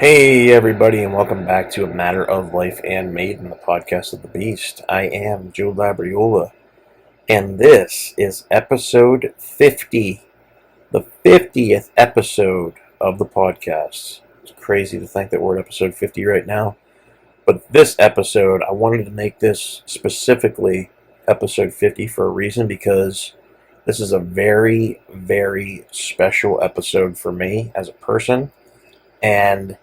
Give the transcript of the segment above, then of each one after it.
Hey, everybody, and welcome back to A Matter of Life and Maiden, the podcast of the Beast. I am Joe Labriola, and this is episode 50, the 50th episode of the podcast. It's crazy to think that we're at episode 50 right now, but this episode, I wanted to make this specifically episode 50 for a reason, because this is a very, very special episode for me as a person, and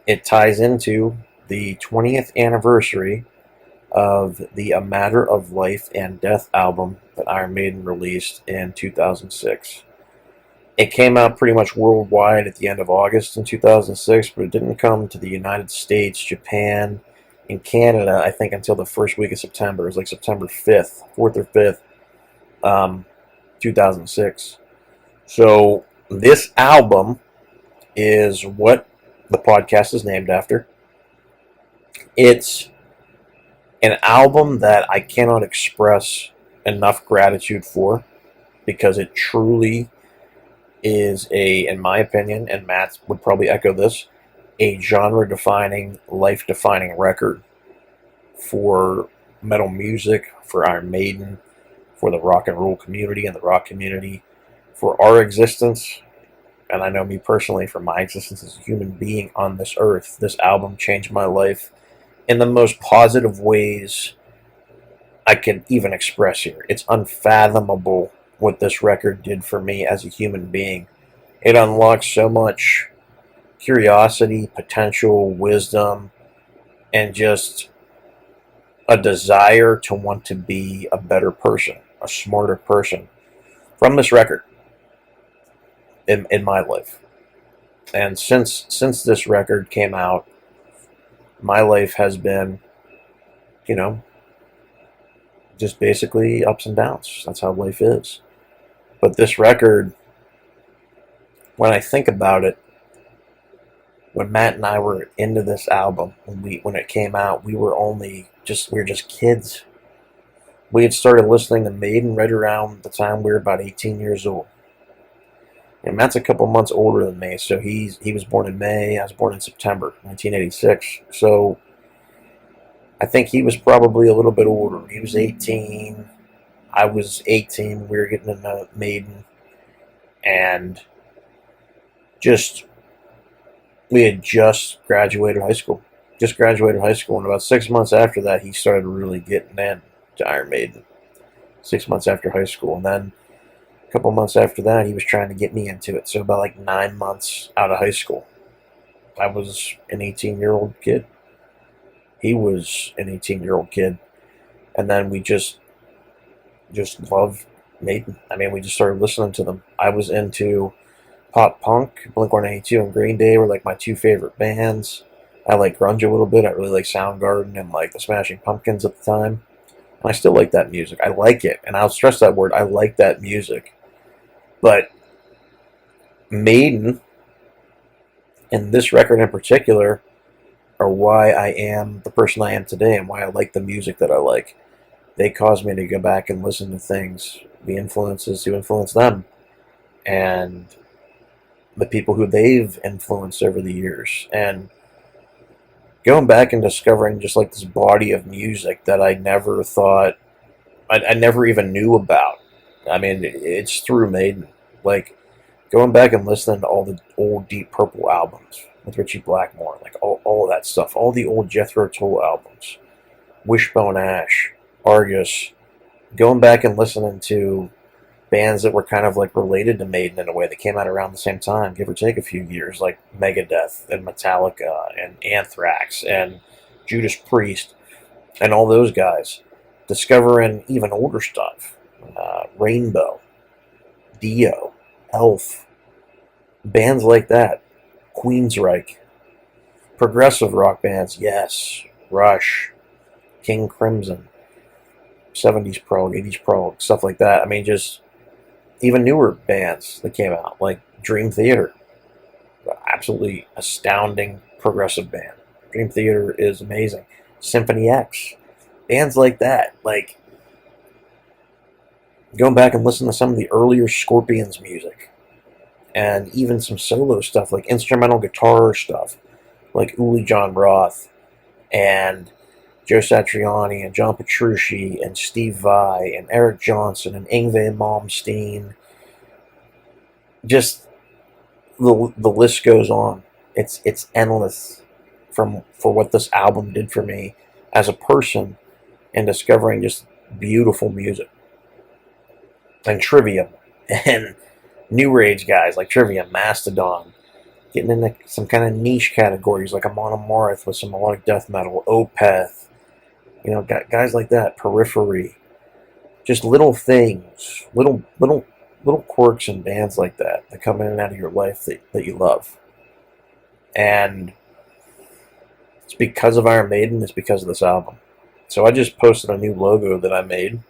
it ties into the 20th anniversary of the A Matter of Life and Death album that Iron Maiden released in 2006. It came out pretty much worldwide at the end of August in 2006, but it didn't come to the United States, Japan, and Canada, I think, until the first week of September. It was like September 5th, 4th or 5th, 2006. So this album is what the podcast is named after. It's an album that I cannot express enough gratitude for, because it truly is in my opinion, and Matt would probably echo this, a genre-defining, life-defining record for metal music, for Iron Maiden, for the rock and roll community and the rock community, for our existence. And I know me personally, for my existence as a human being on this earth, this album changed my life in the most positive ways I can even express here. It's unfathomable what this record did for me as a human being. It unlocked so much curiosity, potential, wisdom, and just a desire to want to be a better person, a smarter person from this record in my life. And since this record came out, my life has been, just basically ups and downs. That's how life is. But this record, when I think about it, when Matt and I were into this album, when it came out, we were just kids. We had started listening to Maiden right around the time we were about 18 years old. And Matt's a couple months older than me, so he was born in May. I was born in September 1986. So I think he was probably a little bit older. He was 18. I was 18. We were getting into Maiden, and we had just graduated high school. And about 6 months after that, he started really getting into Iron Maiden. 6 months after high school, and then a couple months after that, he was trying to get me into it. So about like 9 months out of high school, I was an 18-year-old kid. He was an 18-year-old kid. And then we just loved Maiden. I mean, we just started listening to them. I was into pop punk. Blink-182 and Green Day were like my two favorite bands. I like grunge a little bit. I really like Soundgarden and like the Smashing Pumpkins at the time. And I still like that music. I like it. And I'll stress that word. I like that music. But Maiden, and this record in particular, are why I am the person I am today, and why I like the music that I like. They caused me to go back and listen to things, the influences who influenced them, and the people who they've influenced over the years. And going back and discovering just like this body of music that I never thought, I never even knew about. I mean, it's through Maiden. Like, going back and listening to all the old Deep Purple albums with Ritchie Blackmore, like all of that stuff, all the old Jethro Tull albums, Wishbone Ash, Argus, going back and listening to bands that were kind of like related to Maiden in a way, that came out around the same time, give or take a few years, like Megadeth and Metallica and Anthrax and Judas Priest and all those guys. Discovering even older stuff, Rainbow, Dio, Elf, bands like that, Queensryche, progressive rock bands, yes, Rush, King Crimson, 70s prog, 80s prog, stuff like that. I mean, just even newer bands that came out, like Dream Theater, absolutely astounding progressive band. Dream Theater is amazing. Symphony X, bands like that. Like, going back and listening to some of the earlier Scorpions music, and even some solo stuff, like instrumental guitar stuff, like Uli John Roth and Joe Satriani and John Petrucci and Steve Vai and Eric Johnson and Yngwie Malmsteen. Just the list goes on. It's endless for what this album did for me as a person and discovering just beautiful music and Trivium and new rage guys like Trivium, Mastodon, getting into some kind of niche categories like Amon Amarth with some melodic death metal, Opeth, guys like that, Periphery, just little things, little quirks and bands like that come in and out of your life that you love. And it's because of Iron Maiden, it's because of this album. So I just posted a new logo that I made.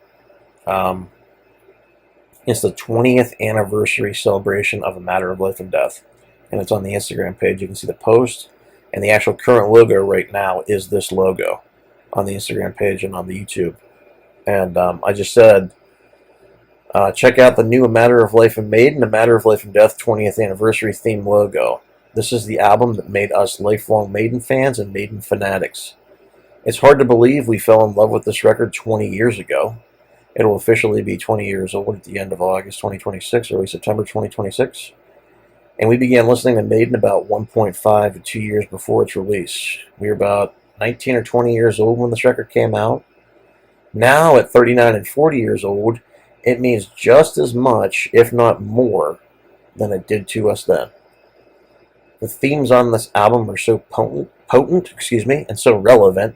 It's the 20th anniversary celebration of A Matter of Life and Death. And it's on the Instagram page. You can see the post. And the actual current logo right now is this logo on the Instagram page and on the YouTube. And I just said, check out the new A Matter of Life and Maiden, A Matter of Life and Death 20th anniversary theme logo. This is the album that made us lifelong Maiden fans and Maiden fanatics. It's hard to believe we fell in love with this record 20 years ago. It'll officially be 20 years old at the end of August 2026, early September 2026. And we began listening to Maiden about 1.5 to 2 years before its release. We were about 19 or 20 years old when this record came out. Now, at 39 and 40 years old, it means just as much, if not more, than it did to us then. The themes on this album are so potent, and so relevant,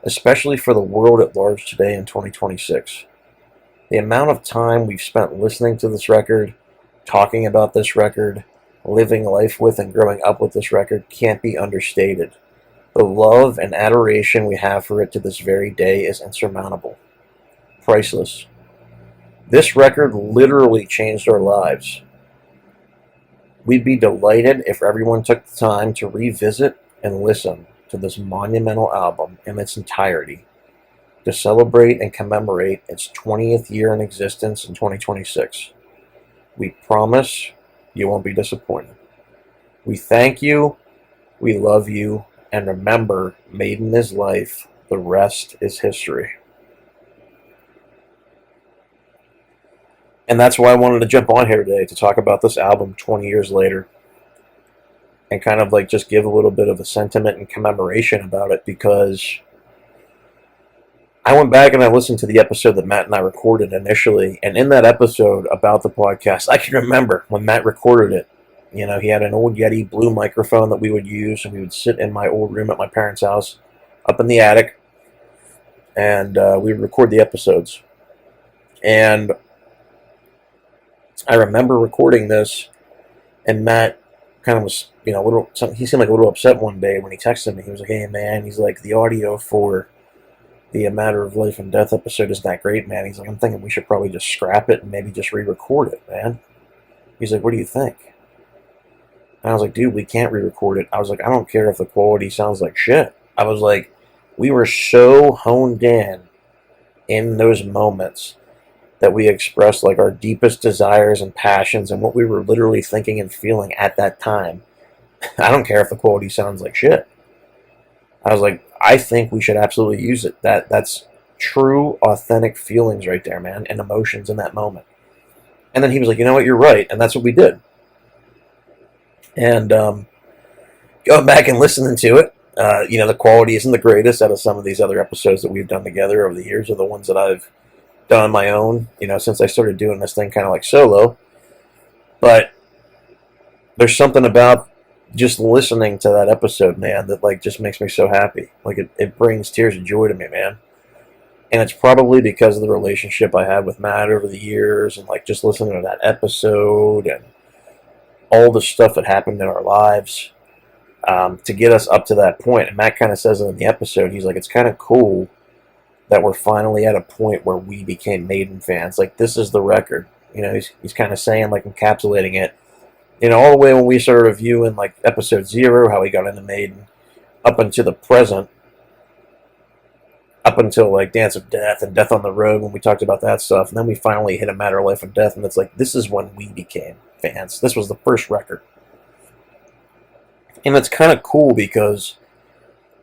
especially for the world at large today in 2026. The amount of time we've spent listening to this record, talking about this record, living life with and growing up with this record can't be understated. The love and adoration we have for it to this very day is insurmountable. Priceless. This record literally changed our lives. We'd be delighted if everyone took the time to revisit and listen to this monumental album in its entirety to celebrate and commemorate its 20th year in existence in 2026. We promise you won't be disappointed. We thank you, we love you, and remember, Maiden is life, the rest is history. And that's why I wanted to jump on here today to talk about this album 20 years later and kind of like just give a little bit of a sentiment and commemoration about it, because I went back and I listened to the episode that Matt and I recorded initially, and in that episode about the podcast, I can remember when Matt recorded it. He had an old Yeti blue microphone that we would use, and we would sit in my old room at my parents' house up in the attic, and we would record the episodes. And I remember recording this, and Matt kind of was, he seemed like a little upset one day when he texted me. He was like, "Hey, man," he's like, "the audio for the A Matter of Life and Death episode isn't that great, man." He's like, "I'm thinking we should probably just scrap it and maybe just re-record it, man." He's like, "What do you think?" And I was like, "Dude, we can't re-record it." I was like, "I don't care if the quality sounds like shit." I was like, we were so honed in those moments that we expressed like our deepest desires and passions and what we were literally thinking and feeling at that time. I don't care if the quality sounds like shit. I was like, I think we should absolutely use it. That's true, authentic feelings right there, man, and emotions in that moment. And then he was like, "You know what, you're right," and that's what we did. And going back and listening to it, the quality isn't the greatest out of some of these other episodes that we've done together over the years, or the ones that I've done on my own, since I started doing this thing kind of like solo. But there's something about just listening to that episode, man, that like just makes me so happy. Like it brings tears of joy to me, man. And it's probably because of the relationship I had with Matt over the years, and like just listening to that episode and all the stuff that happened in our lives to get us up to that point. And Matt kind of says it in the episode. He's like, it's kind of cool that we're finally at a point where we became Maiden fans. Like, this is the record. He's kind of saying, like, encapsulating it. All the way when we started reviewing, like, episode 0, how he got into Maiden, up until the present, up until, like, Dance of Death and Death on the Road, when we talked about that stuff. And then we finally hit A Matter of Life and Death, and it's like, this is when we became fans. This was the first record. And it's kind of cool because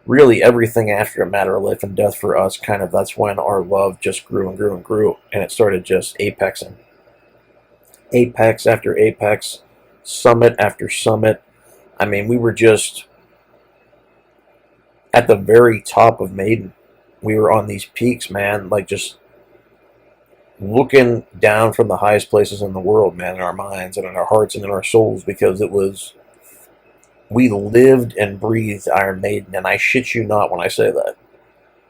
really everything after A Matter of Life and Death for us, kind of, that's when our love just grew and grew and grew, and it started just apexing. Apex after apex, summit after summit. I mean, we were just at the very top of Maiden. We were on these peaks, man, like just looking down from the highest places in the world, man, in our minds and in our hearts and in our souls, because it was, we lived and breathed Iron Maiden, and I shit you not when I say that.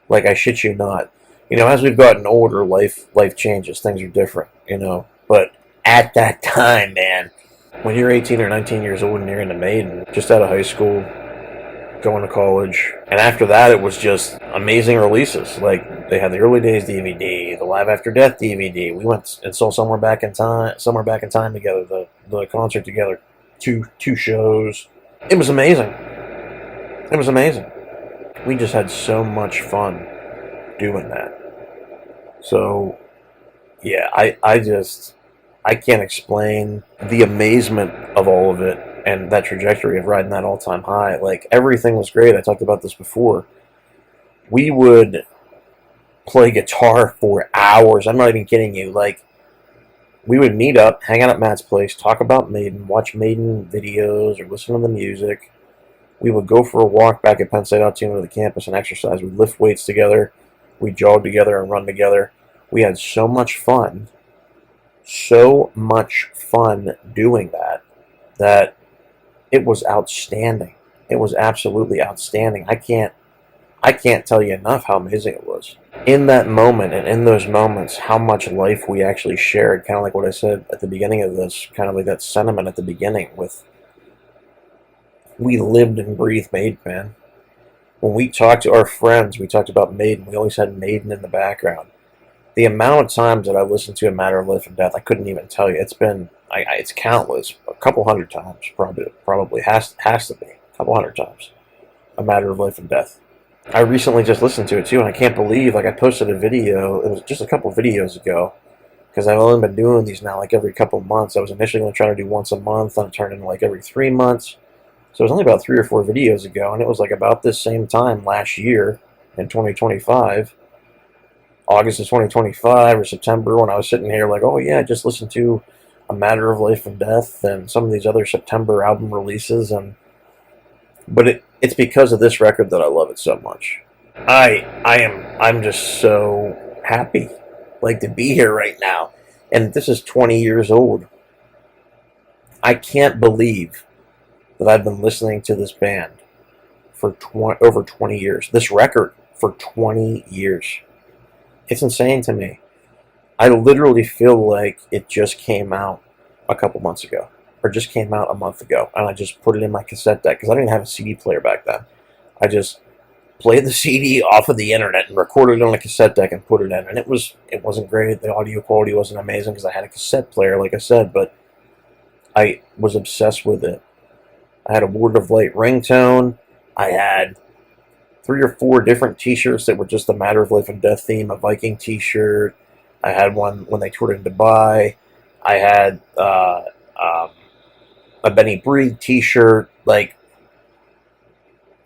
Like, I shit you not. You know, as we've gotten older, life changes. Things are different, you know. But at that time, man, when you're 18 or 19 years old and you're into Maiden, just out of high school, going to college, and after that, it was just amazing releases. Like, they had the Early Days DVD, the Live After Death DVD. We went and saw Somewhere Back in Time together, the concert together, two shows. It was amazing. It was amazing. We just had so much fun doing that. So, yeah, I can't explain the amazement of all of it and that trajectory of riding that all-time high. Like, everything was great. I talked about this before. We would play guitar for hours. I'm not even kidding you. Like, we would meet up, hang out at Matt's place, talk about Maiden, watch Maiden videos, or listen to the music. We would go for a walk back at Penn State Altoona to the campus and exercise. We'd lift weights together. We'd jog together and run together. We had so much fun doing that, that it was outstanding. It was absolutely outstanding. I can't tell you enough how amazing it was. In that moment and in those moments, how much life we actually shared, kind of like what I said at the beginning of this, kind of like that sentiment at the beginning with, we lived and breathed Maiden, man. When we talked to our friends, we talked about Maiden. We always had Maiden in the background. The amount of times that I listened to A Matter of Life and Death, I couldn't even tell you. It's been, it's countless, a couple hundred times, probably has to be a couple hundred times. A Matter of Life and Death. I recently just listened to it too, and I can't believe, like, I posted a video. It was just a couple videos ago, because I've only been doing these now like every couple months. I was initially going to try to do once a month, then it turned into like every 3 months. So it was only about 3 or 4 videos ago, and it was like about this same time last year in 2025. August of 2025 or September, when I was sitting here like, oh yeah, I just listened to A Matter of Life and Death and some of these other September album releases, but it's because of this record that I love it so much. I'm just so happy, like, to be here right now. And this is 20 years old. I can't believe that I've been listening to this band for over 20 years. This record for 20 years. It's insane to me. I literally feel like it just came out a couple months ago, or just came out a month ago, and I just put it in my cassette deck, because I didn't have a CD player back then. I just played the CD off of the internet and recorded it on a cassette deck and put it in, and it wasn't great. The audio quality wasn't amazing because I had a cassette player, like I said, but I was obsessed with it. I had a Word of Light ringtone. I had 3 or 4 different t-shirts that were just a Matter of Life and Death theme. A Viking t-shirt. I had one when they toured in Dubai. I had a Benny Breed t-shirt. Like,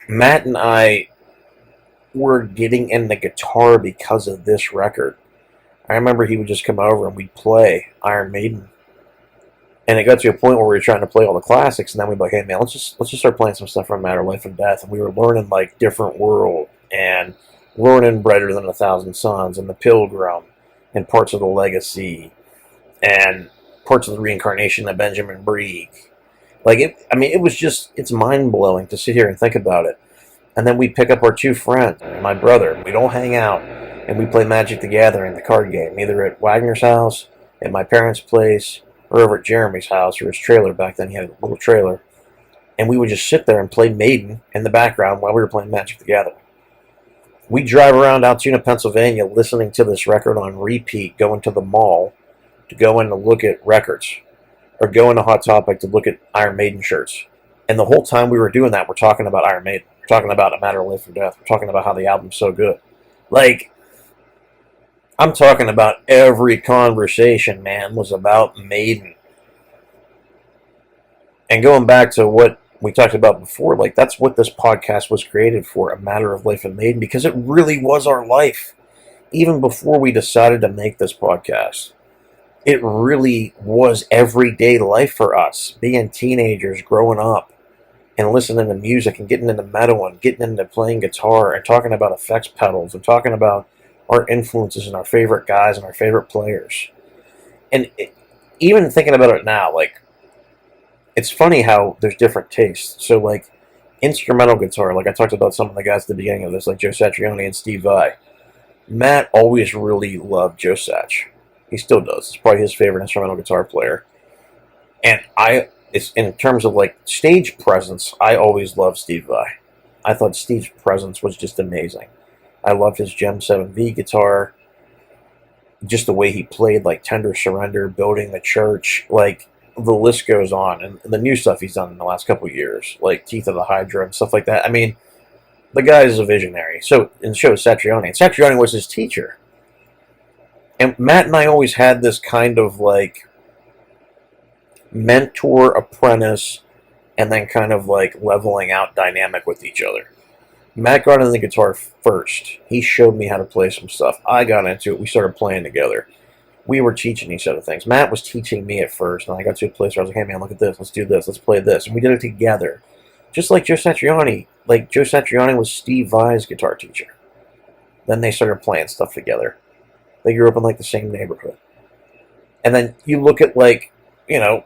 Matt and I were getting into guitar because of this record. I remember he would just come over and we'd play Iron Maiden. And it got to a point where we were trying to play all the classics, and then we'd be like, hey man, let's just start playing some stuff from Matter of Life and Death. And we were learning like Different World and learning Brighter Than a Thousand Suns and The Pilgrim and parts of the Legacy and parts of the Reincarnation of Benjamin Brieg. Like, it was just, it's mind blowing to sit here and think about it. And then we'd pick up our 2 friends, and my brother. We'd all hang out and we'd play Magic the Gathering, the card game, either at Wagner's house, at my parents' place, or over at Jeremy's house, or his trailer. Back then he had a little trailer, and we would just sit there and play Maiden in the background while we were playing Magic the Gathering. We'd drive around Altoona, Pennsylvania, listening to this record on repeat, going to the mall to go in to look at records, or go into Hot Topic to look at Iron Maiden shirts. And the whole time we were doing that, we're talking about Iron Maiden. We're talking about A Matter of Life and Death. We're talking about how the album's so good. Like, I'm talking about every conversation, man, was about Maiden. And going back to what we talked about before, like that's what this podcast was created for, a matter of life and Maiden, because it really was our life. Even before we decided to make this podcast, it really was everyday life for us, being teenagers, growing up, and listening to music and getting into metal and getting into playing guitar and talking about effects pedals and talking about our influences and our favorite guys and our favorite players. And even thinking about it now, like, it's funny how there's different tastes. So, like, instrumental guitar, like I talked about some of the guys at the beginning of this, like Joe Satriani and Steve Vai. Matt always really loved Joe Sach. He still does. It's probably his favorite instrumental guitar player. And it's in terms of like stage presence, I always loved Steve Vai. I thought Steve's presence was just amazing. I loved his Gem 7V guitar. Just the way he played, like Tender Surrender, Building the Church, like the list goes on. And the new stuff he's done in the last couple of years, like Teeth of the Hydra and stuff like that. I mean, the guy is a visionary. So, and so is Satriani. And Satriani was his teacher. And Matt and I always had this kind of like mentor, apprentice, and then kind of like leveling out dynamic with each other. Matt got into the guitar first. He showed me how to play some stuff. I got into it. We started playing together. We were teaching each other things. Matt was teaching me at first, and I got to a place where I was like, hey man, look at this. Let's do this. Let's play this. And we did it together. Just like Joe Satriani. Like Joe Satriani was Steve Vai's guitar teacher. Then they started playing stuff together. They grew up in like the same neighborhood. And then you look at like, you know,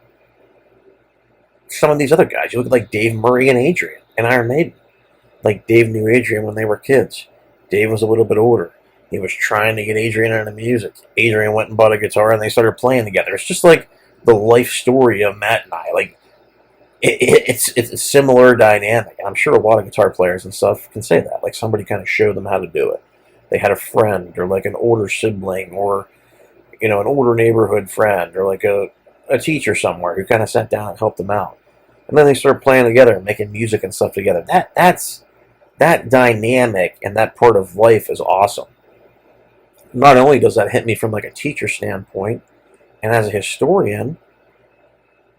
some of these other guys. You look at like Dave Murray and Adrian and Iron Maiden. Like Dave knew Adrian when they were kids. Dave was a little bit older. He was trying to get Adrian into music. Adrian went and bought a guitar and they started playing together. It's just like the life story of Matt and I. Like it's a similar dynamic. And I'm sure a lot of guitar players and stuff can say that. Like somebody kind of showed them how to do it. They had a friend or like an older sibling or, you know, an older neighborhood friend or like a teacher somewhere who kind of sat down and helped them out. And then they started playing together and making music and stuff together. That dynamic and that part of life is awesome. Not only does that hit me from like a teacher standpoint and as a historian,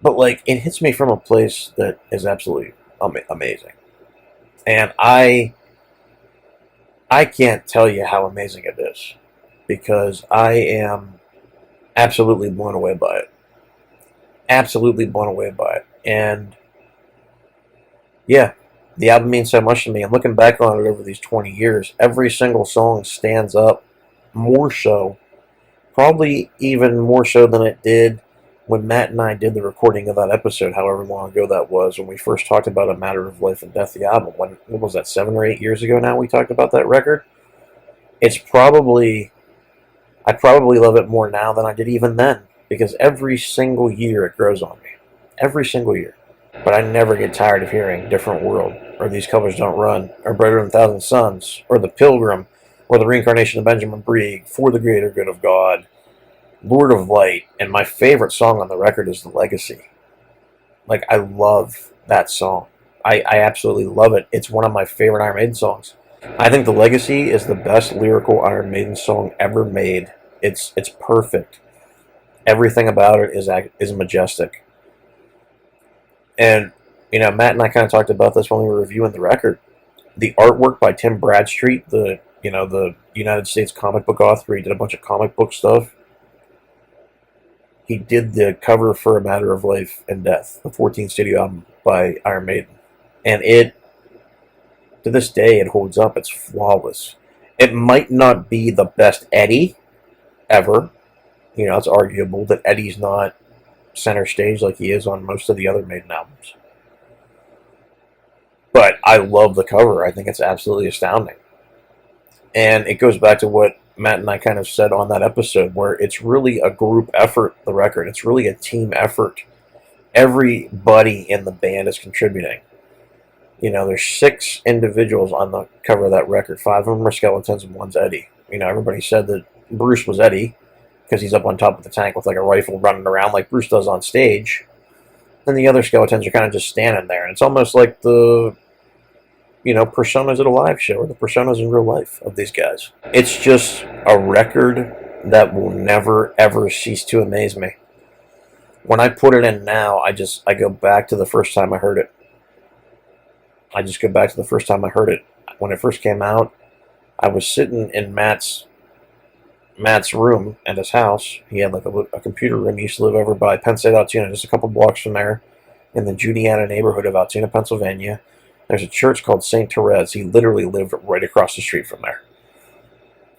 but like it hits me from a place that is absolutely amazing. And I can't tell you how amazing it is because I am absolutely blown away by it. Absolutely blown away by it. And yeah, the album means so much to me. And looking back on it over these 20 years, every single song stands up more so, probably even more so than it did when Matt and I did the recording of that episode, however long ago that was, when we first talked about A Matter of Life and Death, the album. What was that, 7 or 8 years ago now we talked about that record? I probably love it more now than I did even then, because every single year it grows on me. Every single year. But I never get tired of hearing Different World, or These Colors Don't Run, or Brighter Than a Thousand Suns, or The Pilgrim, or The Reincarnation of Benjamin Brieg, For the Greater Good of God, Lord of Light, and my favorite song on the record is The Legacy. Like, I love that song. I absolutely love it. It's one of my favorite Iron Maiden songs. I think The Legacy is the best lyrical Iron Maiden song ever made. It's perfect. Everything about it is majestic. And, you know, Matt and I kind of talked about this when we were reviewing the record. The artwork by Tim Bradstreet, the United States comic book author, he did a bunch of comic book stuff. He did the cover for A Matter of Life and Death, the 14th studio album by Iron Maiden. And to this day, it holds up. It's flawless. It might not be the best Eddie ever. You know, it's arguable that Eddie's not center stage like he is on most of the other Maiden albums. But I love the cover. I think it's absolutely astounding. And it goes back to what Matt and I kind of said on that episode, where it's really a group effort, the record. It's really a team effort. Everybody in the band is contributing. You know, there's 6 individuals on the cover of that record. 5 of them are skeletons and 1's Eddie. You know, everybody said that Bruce was Eddie because he's up on top of the tank with like a rifle running around like Bruce does on stage. And the other skeletons are kind of just standing there. And it's almost like the, you know, personas at a live show or the personas in real life of these guys. It's just a record that will never, ever cease to amaze me. When I put it in now, I go back to the first time I heard it. I just go back to the first time I heard it. When it first came out, I was sitting in Matt's room at his house. He had like a computer room. He used to live over by Penn State, Altoona, just a couple blocks from there, in the Juniata neighborhood of Altoona, Pennsylvania. There's a church called St. Therese. He literally lived right across the street from there.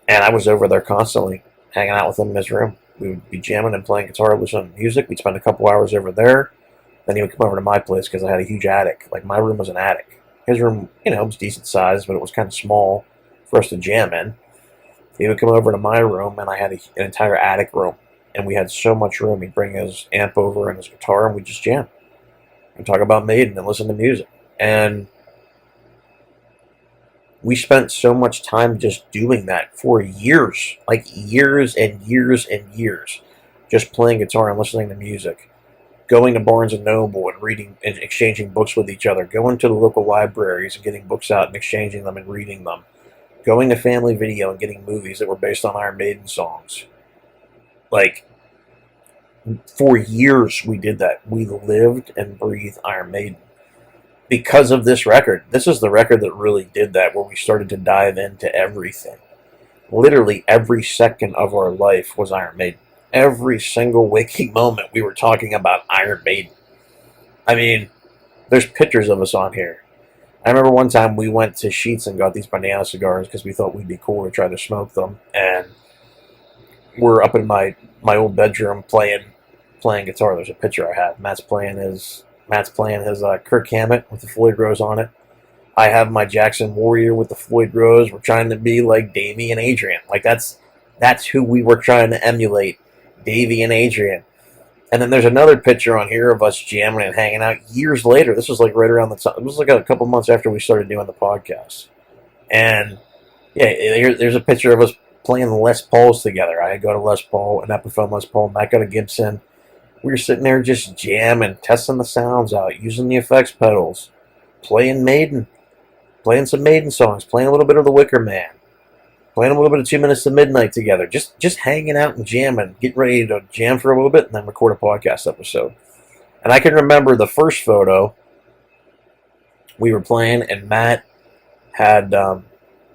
And I was over there constantly, hanging out with him in his room. We would be jamming and playing guitar, listening to music. We'd spend a couple hours over there. Then he would come over to my place because I had a huge attic. Like, my room was an attic. His room, was decent size, but it was kind of small for us to jam in. He would come over to my room, and I had an entire attic room. And we had so much room. He'd bring his amp over and his guitar, and we'd just jam. And talk about Maiden and listen to music. And we spent so much time just doing that for years. Like, years and years and years. Just playing guitar and listening to music. Going to Barnes and Noble and reading and exchanging books with each other. Going to the local libraries and getting books out and exchanging them and reading them. Going to Family Video and getting movies that were based on Iron Maiden songs. Like, for years we did that. We lived and breathed Iron Maiden. Because of this record. This is the record that really did that, where we started to dive into everything. Literally every second of our life was Iron Maiden. Every single waking moment we were talking about Iron Maiden. I mean, there's pictures of us on here. I remember one time we went to Sheetz and got these banana cigars because we thought we'd be cool to try to smoke them. And we're up in my old bedroom playing guitar. There's a picture I have. Matt's playing his Kirk Hammett with the Floyd Rose on it. I have my Jackson Warrior with the Floyd Rose. We're trying to be like Davey and Adrian. Like, that's who we were trying to emulate, Davey and Adrian. And then there's another picture on here of us jamming and hanging out years later. This was like right around the time. It was like a couple months after we started doing the podcast. And yeah, there's a picture of us playing the Les Pauls together. I got a Les Paul, an Epiphone Les Paul. Matt got a Gibson. We were sitting there just jamming, testing the sounds out, using the effects pedals, playing Maiden, playing some Maiden songs, playing a little bit of The Wicker Man, playing a little bit of 2 Minutes to Midnight together, just hanging out and jamming, getting ready to jam for a little bit and then record a podcast episode. And I can remember the first photo we were playing, and Matt had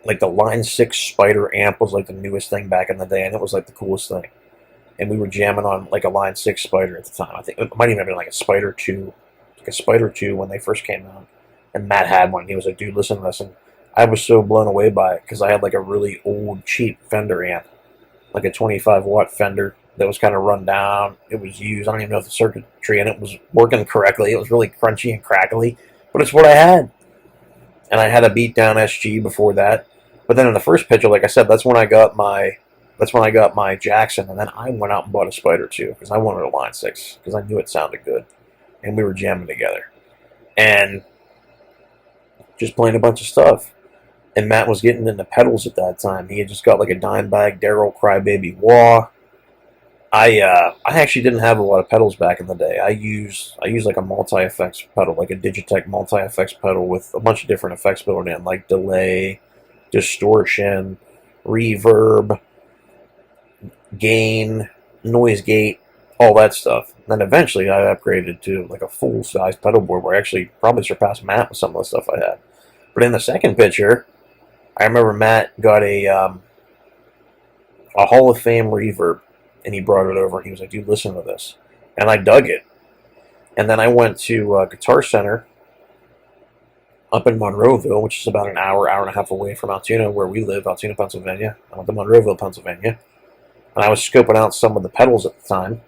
like the Line 6 Spider amp was like the newest thing back in the day, and it was like the coolest thing. And we were jamming on like a Line 6 Spider at the time. I think it might even have been like a Spider 2. Like a Spider 2 when they first came out. And Matt had one. He was like, dude, listen to this. And I was so blown away by it because I had like a really old, cheap Fender amp. Like a 25-watt Fender that was kind of run down. It was used. I don't even know if the circuitry in it was working correctly. It was really crunchy and crackly. But it's what I had. And I had a Beatdown SG before that. But then in the first picture, like I said, that's when I got my Jackson, and then I went out and bought a Spider too because I wanted a Line 6 because I knew it sounded good, and we were jamming together, and just playing a bunch of stuff. And Matt was getting into pedals at that time. He had just got like a Dimebag Darrell Crybaby Wah. I actually didn't have a lot of pedals back in the day. I used like a multi-effects pedal, like a Digitech multi-effects pedal with a bunch of different effects built in, like delay, distortion, reverb, gain, noise gate, all that stuff. And then eventually I upgraded to like a full-size pedal board where I actually probably surpassed Matt with some of the stuff I had. But in the second picture, I remember Matt got a Hall of Fame reverb, and he brought it over, and he was like, dude, listen to this. And I dug it. And then I went to Guitar Center up in Monroeville, which is about an hour and a half away from Altoona, where we live, Altoona, Pennsylvania. I went to Monroeville, Pennsylvania. And I was scoping out some of the pedals at the time.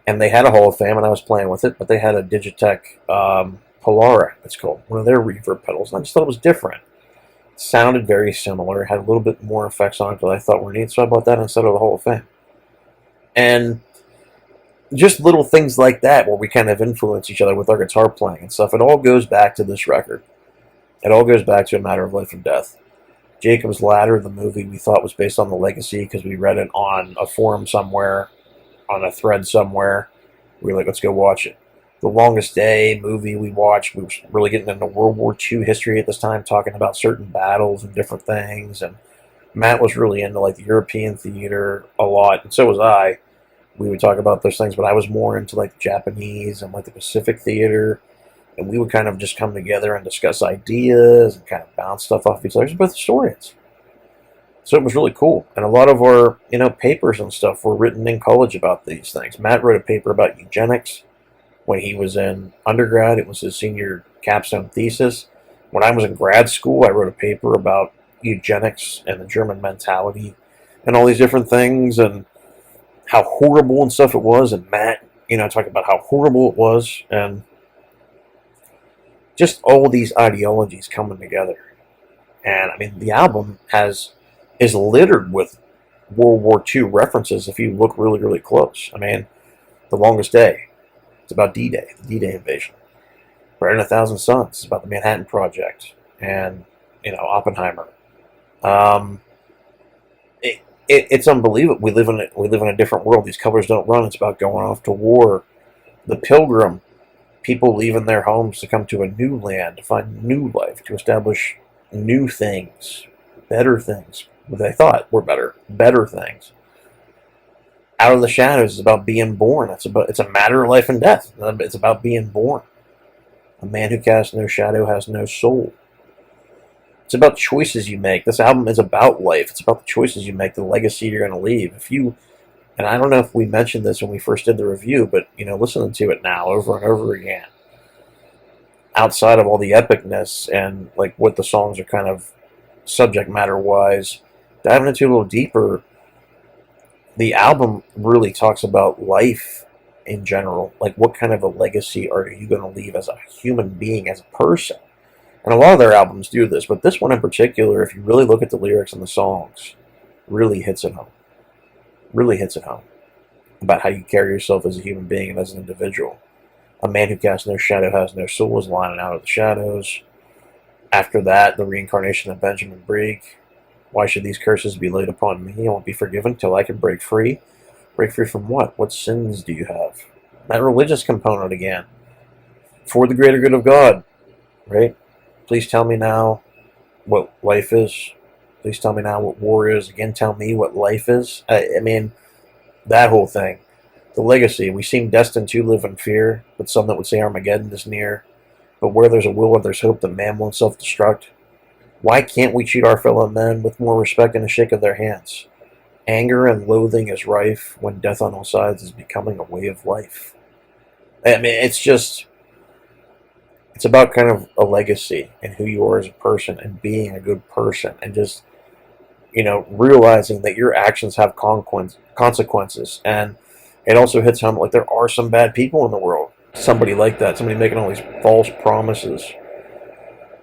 And they had a Hall of Fame, and I was playing with it, but they had a Digitech Polara, it's called, one of their reverb pedals. And I just thought it was different. It sounded very similar, had a little bit more effects on it that I thought were neat, so I bought that instead of the Hall of Fame. And just little things like that where we kind of influence each other with our guitar playing and stuff. It all goes back to this record. It all goes back to A Matter of Life and Death. Jacob's Ladder, the movie, we thought was based on The Legacy because we read it on a forum somewhere, on a thread somewhere. We were like, let's go watch it. The Longest Day movie we watched, we were really getting into World War II history at this time, talking about certain battles and different things. And Matt was really into like the European theater a lot, and so was I. We would talk about those things, but I was more into like the Japanese and like the Pacific theater. and we would kind of just come together and discuss ideas and kind of bounce stuff off each other. We're both historians. So it was really cool. And a lot of our, papers and stuff were written in college about these things. Matt wrote a paper about eugenics when he was in undergrad. It was his senior capstone thesis. When I was in grad school, I wrote a paper about eugenics and the German mentality and all these different things and how horrible and stuff it was. And Matt, talked about how horrible it was and just all these ideologies coming together. And I mean, the album is littered with World War II references if you look really, really close. I mean, The Longest Day, it's about D-Day, the D-Day invasion. Brighter Than a Thousand Suns, it's about the Manhattan Project, and, Oppenheimer. It's unbelievable. We live in a different world. These colors don't run. It's about going off to war. The Pilgrim, people leaving their homes to come to a new land, to find new life, to establish new things, better things. What they thought were better things. Out of the Shadows is about being born. It's a matter of life and death. It's about being born. A man who casts no shadow has no soul. It's about choices you make. This album is about life. It's about the choices you make, the legacy you're going to leave. And I don't know if we mentioned this when we first did the review, but listening to it now over and over again, outside of all the epicness and like what the songs are kind of subject matter wise, diving into a little deeper, the album really talks about life in general. Like, what kind of a legacy are you going to leave as a human being, as a person? And a lot of their albums do this, but this one in particular, if you really look at the lyrics and the songs, really hits it home. Really hits it home about how you carry yourself as a human being and as an individual. A man who casts no shadow has no soul is lining out of the shadows. After that, the reincarnation of Benjamin Brig. Why should these curses be laid upon me? I won't be forgiven till I can break free. Break free from what? What sins do you have? That religious component again. For the greater good of God, right? Please tell me now what life is. Please tell me now what war is. Again, tell me what life is. I mean, that whole thing. The legacy. We seem destined to live in fear, but some that would say Armageddon is near. But where there's a will, there's hope that man won't self-destruct. Why can't we treat our fellow men with more respect and a shake of their hands? Anger and loathing is rife when death on all sides is becoming a way of life. I mean, it's about kind of a legacy and who you are as a person and being a good person and just, realizing that your actions have consequences. And it also hits home like there are some bad people in the world. Somebody like that, somebody making all these false promises.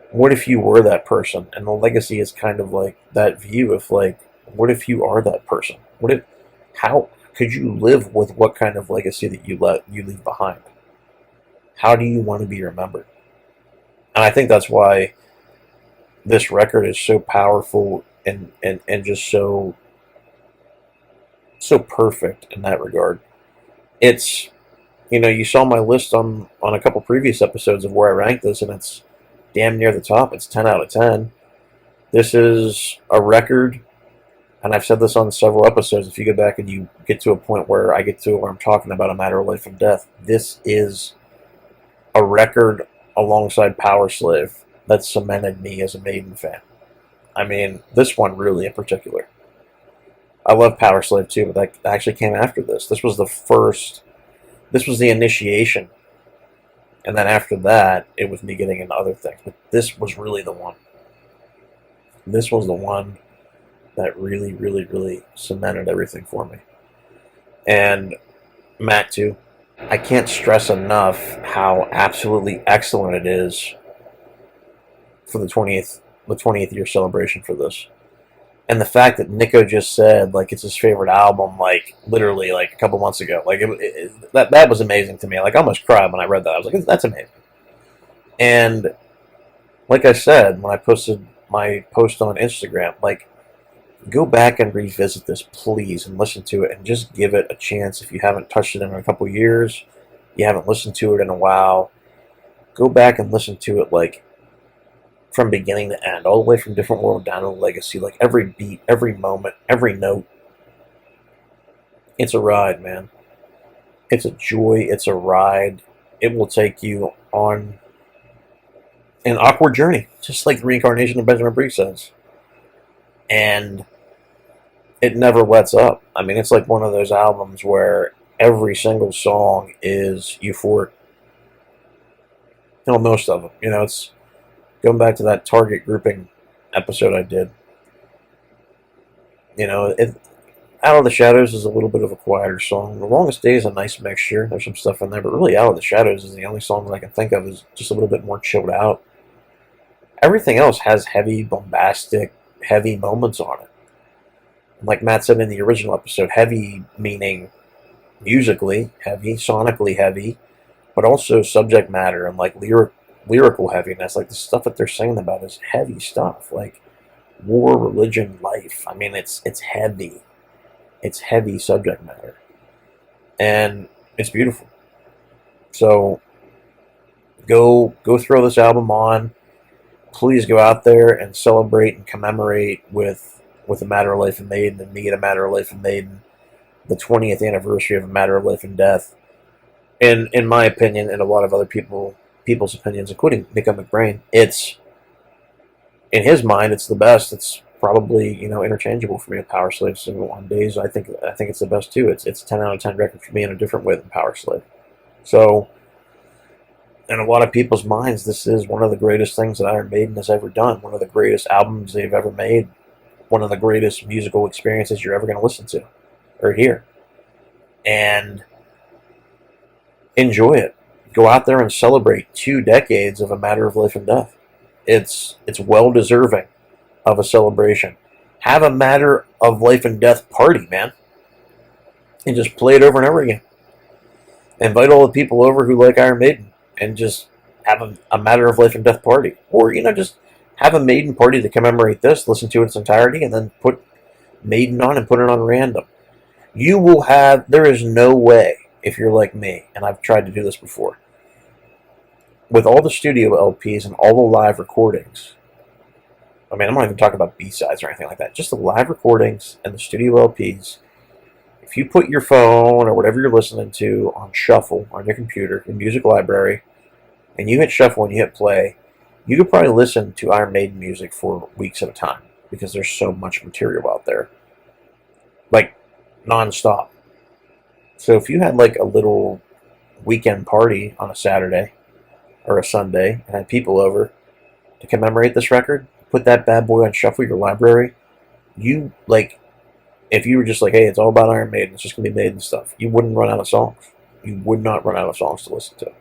What if you were that person? And the legacy is kind of like that view of like, what if you are that person? How could you live with what kind of legacy that you leave behind? How do you want to be remembered? And I think that's why this record is so powerful and just so perfect in that regard. It's, you saw my list on a couple previous episodes of where I ranked this, and it's damn near the top. It's 10 out of 10. This is a record, and I've said this on several episodes. If you go back and you get to a point where I get to where I'm talking about a matter of life and death, this is a record alongside Power Slave that cemented me as a Maiden fan. I mean, this one really in particular. I love Power Slave too, but that actually came after this. This was the initiation. And then after that, it was me getting into other things. But this was really the one. This was the one that really, really, really cemented everything for me. And Matt too. I can't stress enough how absolutely excellent it is for the 20th year celebration for this. And the fact that Nico just said like it's his favorite album, like literally like a couple months ago, like that was amazing to me. Like I almost cried when I read that. I was like, that's amazing. And like I said when I posted my post on Instagram, like go back and revisit this, please, and listen to it, and just give it a chance. If you haven't touched it in a couple years, you haven't listened to it in a while, go back and listen to it like from beginning to end, all the way from Different World down to Legacy, like every beat, every moment, every note. It's a ride, man. It's a joy. It's a ride. It will take you on an awkward journey, just like the reincarnation of Benjamin Briggs says. And it never lets up. I mean, it's like one of those albums where every single song is euphoric. You know, most of them. You know, it's going back to that target grouping episode I did. You know, Out of the Shadows is a little bit of a quieter song. The Longest Day is a nice mixture. There's some stuff in there, but really Out of the Shadows is the only song that I can think of is just a little bit more chilled out. Everything else has heavy, bombastic, heavy moments on it. Like Matt said in the original episode, heavy meaning musically heavy, sonically heavy, but also subject matter and like lyrical heaviness. Like the stuff that they're singing about is heavy stuff, like war, religion, life. I mean, it's heavy. It's heavy subject matter, and it's beautiful. So go throw this album on. Please go out there and celebrate and commemorate with A Matter of Life and Maiden and me at A Matter of Life and Maiden, the 20th anniversary of A Matter of Life and Death. And in my opinion, and a lot of other people's opinions, including Nico McBrain, it's in his mind, it's the best. It's probably interchangeable for me with Power Slave. So on days, I think it's the best too. It's a 10 out of 10 record for me in a different way than Power Slave. So in a lot of people's minds, this is one of the greatest things that Iron Maiden has ever done. One of the greatest albums they've ever made. One of the greatest musical experiences you're ever going to listen to or hear. And enjoy it. Go out there and celebrate 2 decades of A Matter of Life and Death. It's well deserving of a celebration. Have a Matter of Life and Death party, man. And just play it over and over again. Invite all the people over who like Iron Maiden and just have a Matter of Life and Death party. Or, just have a Maiden party to commemorate this, listen to it in its entirety, and then put Maiden on and put it on random. There is no way, if you're like me, and I've tried to do this before, with all the studio LPs and all the live recordings, I mean, I'm not even talking about B-sides or anything like that, just the live recordings and the studio LPs, if you put your phone or whatever you're listening to on shuffle on your computer, your music library, and you hit shuffle and you hit play, you could probably listen to Iron Maiden music for weeks at a time because there's so much material out there. Like, non-stop. So if you had like a little weekend party on a Saturday or a Sunday and had people over to commemorate this record, put that bad boy on shuffle your library, if you were just like, hey, it's all about Iron Maiden, it's just going to be Maiden stuff, you wouldn't run out of songs. You would not run out of songs to listen to.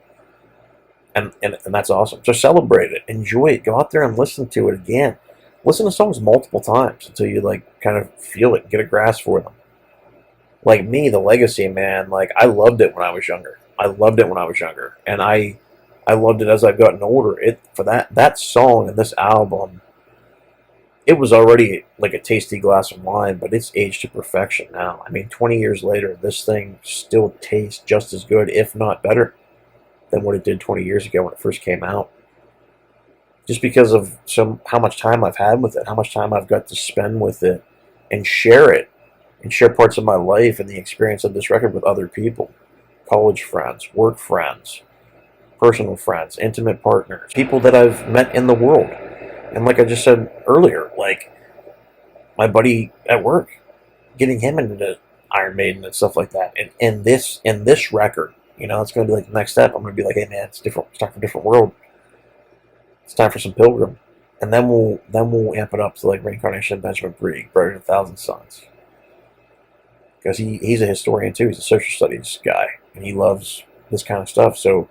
And that's awesome. So celebrate it. Enjoy it. Go out there and listen to it again. Listen to songs multiple times until you kind of feel it, get a grasp for them. Like me, The Legacy, man, I loved it when I was younger. And I loved it as I've gotten older. For that song and this album, it was already like a tasty glass of wine, but it's aged to perfection now. I mean, 20 years later, this thing still tastes just as good, if not better, than what it did 20 years ago when it first came out. Just because of how much time I've had with it, how much time I've got to spend with it, and share it, and share parts of my life and the experience of this record with other people. College friends, work friends, personal friends, intimate partners, people that I've met in the world. And like I just said earlier, like my buddy at work, getting him into Iron Maiden and stuff like that. And in this record, it's going to be like the next step. I'm going to be like, hey man, it's different. It's time for a different world. It's time for some Pilgrim. And then we'll amp it up to like Reincarnation of Benjamin Briggs, Brighter Than a Thousand Suns. Because he's a historian too. He's a social studies guy. And he loves this kind of stuff. So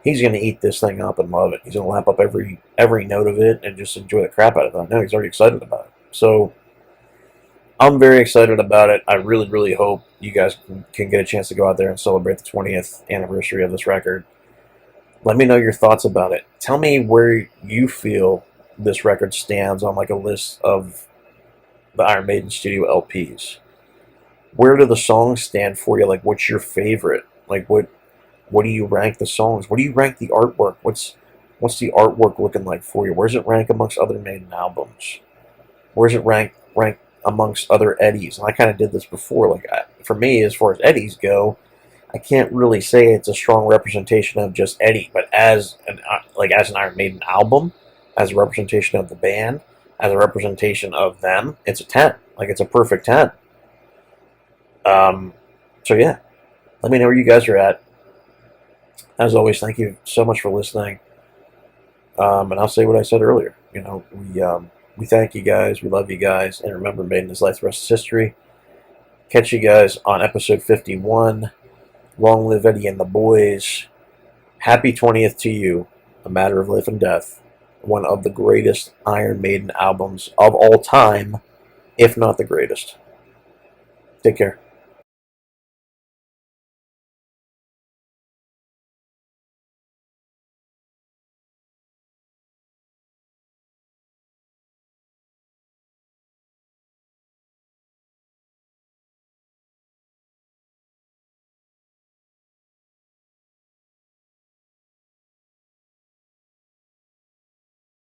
he's going to eat this thing up and love it. He's going to lap up every note of it and just enjoy the crap out of it. I know he's already excited about it. So I'm very excited about it. I really, really hope you guys can get a chance to go out there and celebrate the 20th anniversary of this record. Let me know your thoughts about it. Tell me where you feel this record stands on like a list of the Iron Maiden studio LPs. Where do the songs stand for you? Like, what's your favorite? Like, what do you rank the songs? What do you rank the artwork? What's the artwork looking like for you? Where's it rank amongst other Maiden albums? Where's it rank amongst other Eddies? And I kind of did this before. Like, for me, as far as Eddies go, I can't really say it's a strong representation of just Eddie, but as an Iron Maiden album, as a representation of the band, as a representation of them, it's a 10. Like, it's a perfect 10. Um, so yeah, let me know where you guys are at. As always, thank you so much for listening. And I'll say what I said earlier. We thank you guys, we love you guys, and remember, Maiden is life, the rest is history. Catch you guys on episode 51. Long live Eddie and the boys. Happy 20th to you. A Matter of Life and Death. One of the greatest Iron Maiden albums of all time, if not the greatest. Take care.